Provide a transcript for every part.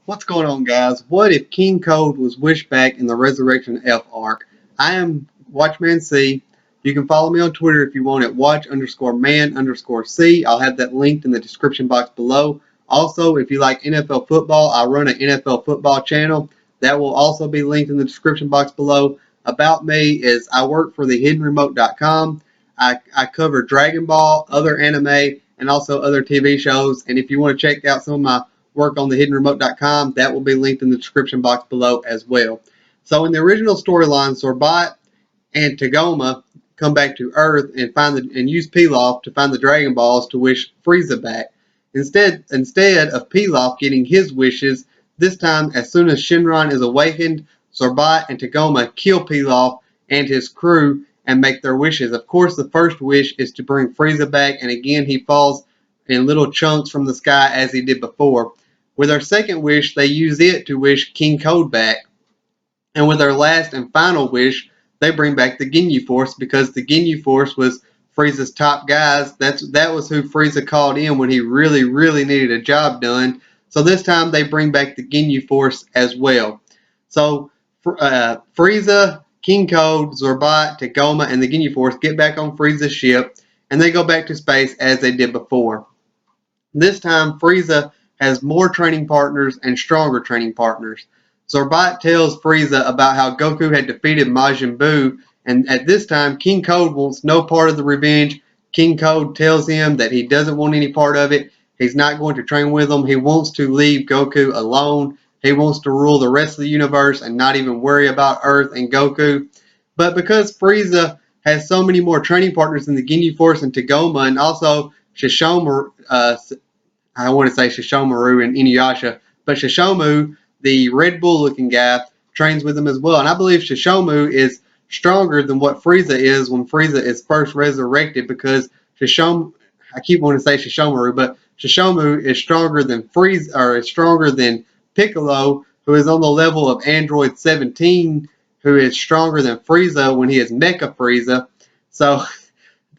What's going on, guys? What if King Cold was wished back in the Resurrection F arc? I am Watchman C. You can follow me on Twitter if you want at watch_man_C. I'll have that linked in the description box below. Also, if you like NFL football, I run an NFL football channel. That will also be linked in the description box below. About me is I work for thehiddenremote.com. I cover Dragon Ball, other anime, and also other TV shows. And if you want to check out some of my work on thehiddenremote.com, that will be linked in the description box below as well. So in the original storyline, Zorbat and Tagoma come back to Earth and and use Pilaf to find the Dragon Balls to wish Frieza back. Instead of Pilaf getting his wishes, this time as soon as Shenron is awakened, Zorbat and Tagoma kill Pilaf and his crew and make their wishes. Of course, the first wish is to bring Frieza back, and again he falls in little chunks from the sky as he did before. With our second wish, they use it to wish King Code back. And with their last and final wish, they bring back the Ginyu Force because the Ginyu Force was Frieza's top guys. That was who Frieza called in when he really, really needed a job done. So this time they bring back the Ginyu Force as well. So Frieza, King Code, Zorbat, Tagoma, and the Ginyu Force get back on Frieza's ship, and they go back to space as they did before. This time, Frieza has more training partners and stronger training partners. Zorbat tells Frieza about how Goku had defeated Majin Buu, and at this time, King Code wants no part of the revenge. King Code tells him that he doesn't want any part of it. He's not going to train with him. He wants to leave Goku alone. He wants to rule the rest of the universe and not even worry about Earth and Goku. But because Frieza has so many more training partners in the Ginyu Force and Tagoma, and also Shishomaru, I want to say Shishomaru and Inuyasha, but Shishomu, the Red Bull looking guy, trains with him as well. And I believe Shishomu is stronger than what Frieza is when Frieza is first resurrected because Shishomu, I keep wanting to say Shishomaru, but Shishomu is stronger than Frieza, or is stronger than Piccolo, who is on the level of Android 17, who is stronger than Frieza when he is Mecha Frieza. So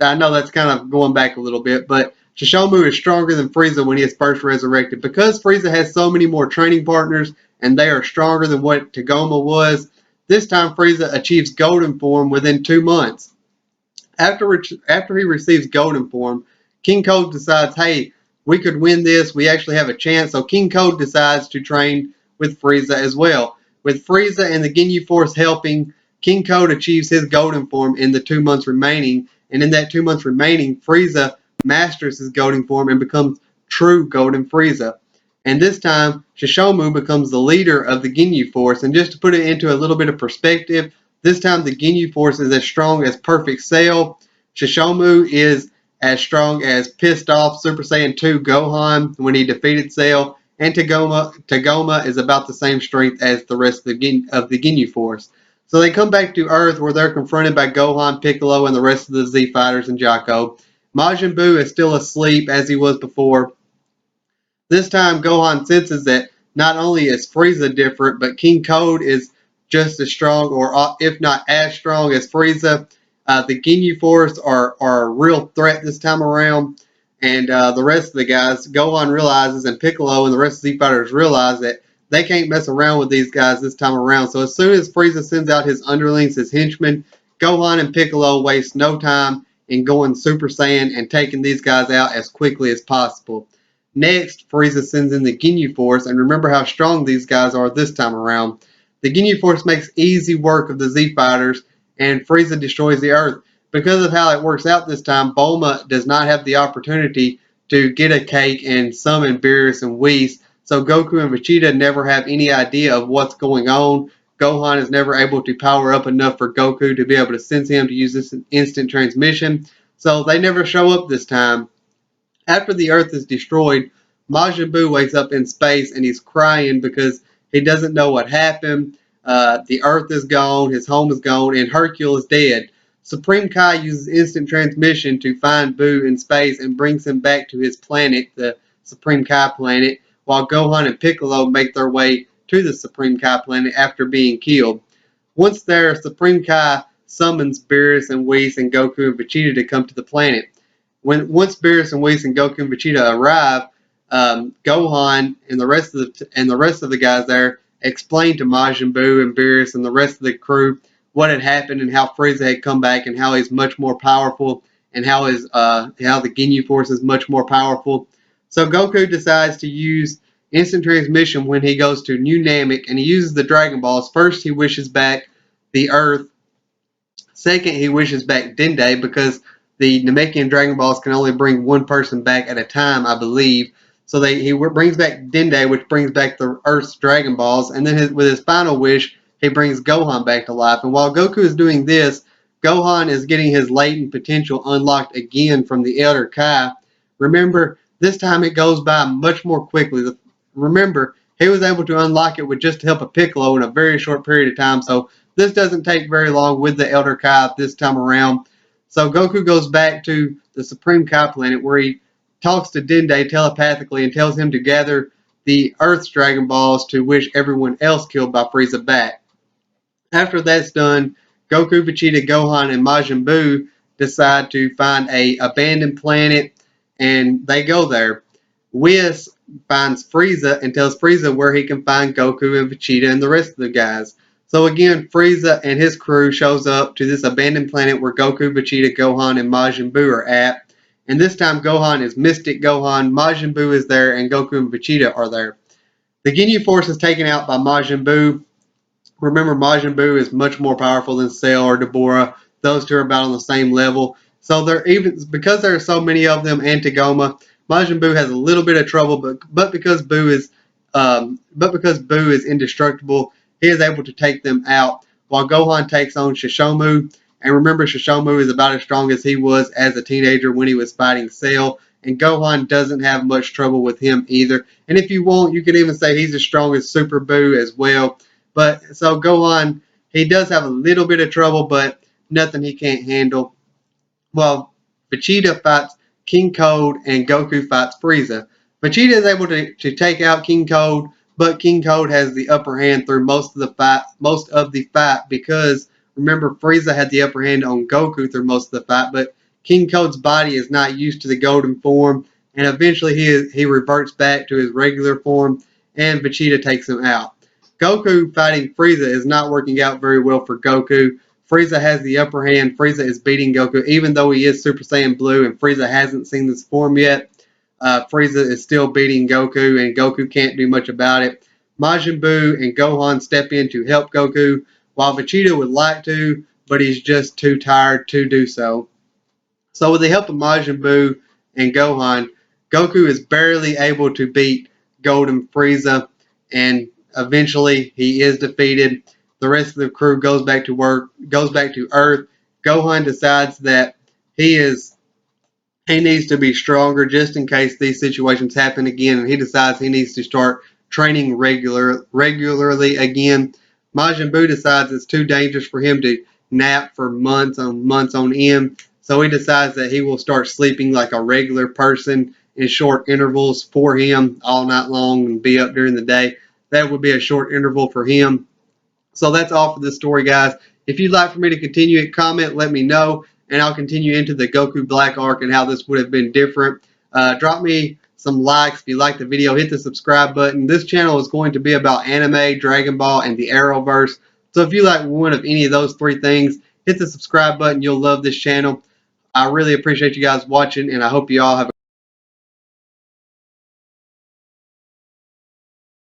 I know that's kind of going back a little bit, but Shishomu is stronger than Frieza when he is first resurrected. Because Frieza has so many more training partners and they are stronger than what Tagoma was, this time Frieza achieves golden form within 2 months. After he receives golden form, King Code decides, hey, we could win this. We actually have a chance. So King Code decides to train with Frieza as well. With Frieza and the Ginyu Force helping, King Code achieves his golden form in the 2 months remaining. And in that 2 months remaining, Frieza masters his golden form and becomes true Golden Frieza. And this time, Shishomu becomes the leader of the Ginyu Force. And just to put it into a little bit of perspective, this time the Ginyu Force is as strong as Perfect Cell. Shishomu is as strong as pissed off Super Saiyan 2 Gohan when he defeated Cell. And Tagoma is about the same strength as the rest of the Ginyu Force. So they come back to Earth where they're confronted by Gohan, Piccolo, and the rest of the Z Fighters and Jaco. Majin Buu is still asleep as he was before. This time, Gohan senses that not only is Frieza different, but King Code is just as strong, or if not as strong as Frieza. The Ginyu Force are a real threat this time around, and the rest of the guys, Gohan realizes, and Piccolo and the rest of the Z Fighters realize that they can't mess around with these guys this time around. So as soon as Frieza sends out his underlings, his henchmen, Gohan and Piccolo waste no time in going Super Saiyan and taking these guys out as quickly as possible. Next, Frieza sends in the Ginyu Force, and remember how strong these guys are this time around. The Ginyu Force makes easy work of the Z Fighters, and Frieza destroys the Earth. Because of how it works out this time, Bulma does not have the opportunity to get a cake and summon Beerus and Whis, so Goku and Vegeta never have any idea of what's going on. Gohan is never able to power up enough for Goku to be able to sense him to use this instant transmission, so they never show up this time. After the Earth is destroyed, Majin Buu wakes up in space and he's crying because he doesn't know what happened. The Earth is gone, his home is gone, and Hercule is dead. Supreme Kai uses instant transmission to find Buu in space and brings him back to his planet, the Supreme Kai planet, while Gohan and Piccolo make their way to the Supreme Kai planet after being killed. Once there, Supreme Kai summons Beerus and Whis and Goku and Vegeta to come to the planet. Once Beerus and Whis and Goku and Vegeta arrive, Gohan and the rest of the guys there explained to Majin Buu and Beerus and the rest of the crew what had happened and how Frieza had come back and how he's much more powerful and how the Ginyu Force is much more powerful. So Goku decides to use instant transmission when he goes to New Namek and he uses the Dragon Balls. First, he wishes back the Earth. Second, he wishes back Dende because the Namekian Dragon Balls can only bring one person back at a time, I believe. So he brings back Dende, which brings back the Earth's Dragon Balls, and then with his final wish, he brings Gohan back to life. And while Goku is doing this, Gohan is getting his latent potential unlocked again from the Elder Kai. Remember, this time it goes by much more quickly. Remember, he was able to unlock it with just the help of Piccolo in a very short period of time, so this doesn't take very long with the Elder Kai this time around. So Goku goes back to the Supreme Kai planet where he talks to Dende telepathically and tells him to gather the Earth's Dragon Balls to wish everyone else killed by Frieza back. After that's done, Goku, Vegeta, Gohan, and Majin Buu decide to find a abandoned planet, and they go there. Whis finds Frieza and tells Frieza where he can find Goku and Vegeta and the rest of the guys. So again, Frieza and his crew shows up to this abandoned planet where Goku, Vegeta, Gohan, and Majin Buu are at. And this time Gohan is Mystic Gohan, Majin Buu is there, and Goku and Vegeta are there. The Ginyu Force is taken out by Majin Buu. Remember, Majin Buu is much more powerful than Cell or Deborah. Those two are about on the same level. So they're even because there are so many of them and Tagoma, Majin Buu has a little bit of trouble, but because Buu is indestructible, he is able to take them out. While Gohan takes on Shishomu, and remember Shishomu is about as strong as he was as a teenager when he was fighting Cell, and Gohan doesn't have much trouble with him either. And if you want, you can even say he's as strong as Super Buu as well. But so Gohan, he does have a little bit of trouble, but nothing he can't handle. Well, Vegeta fights King Cold and Goku fights Frieza. Vegeta is able to take out King Cold, but King Cold has the upper hand through most of the fight because remember Frieza had the upper hand on Goku through most of the fight, but King Cold's body is not used to the golden form, and eventually he reverts back to his regular form, and Vegeta takes him out. Goku fighting Frieza is not working out very well for Goku. Frieza has the upper hand. Frieza is beating Goku, even though he is Super Saiyan Blue and Frieza hasn't seen this form yet. Frieza is still beating Goku, and Goku can't do much about it. Majin Buu and Gohan step in to help Goku, while Vegeta would like to, but he's just too tired to do so. So with the help of Majin Buu and Gohan, Goku is barely able to beat Golden Frieza, and eventually he is defeated. The rest of the crew goes back to work, goes back to Earth. Gohan decides that he is he needs to be stronger just in case these situations happen again, and he decides he needs to start training regularly again. Majin Buu decides it's too dangerous for him to nap for months on end, so he decides that he will start sleeping like a regular person in short intervals for him all night long and be up during the day. That would be a short interval for him. So that's all for this story, guys. If you'd like for me to continue it, comment, let me know, and I'll continue into the Goku Black arc and how this would have been different. Drop me some likes if you like the video. Hit the subscribe button. This channel is going to be about anime, Dragon Ball, and the Arrowverse. So if you like one of any of those three things, hit the subscribe button. You'll love this channel. I really appreciate you guys watching, and I hope you all have a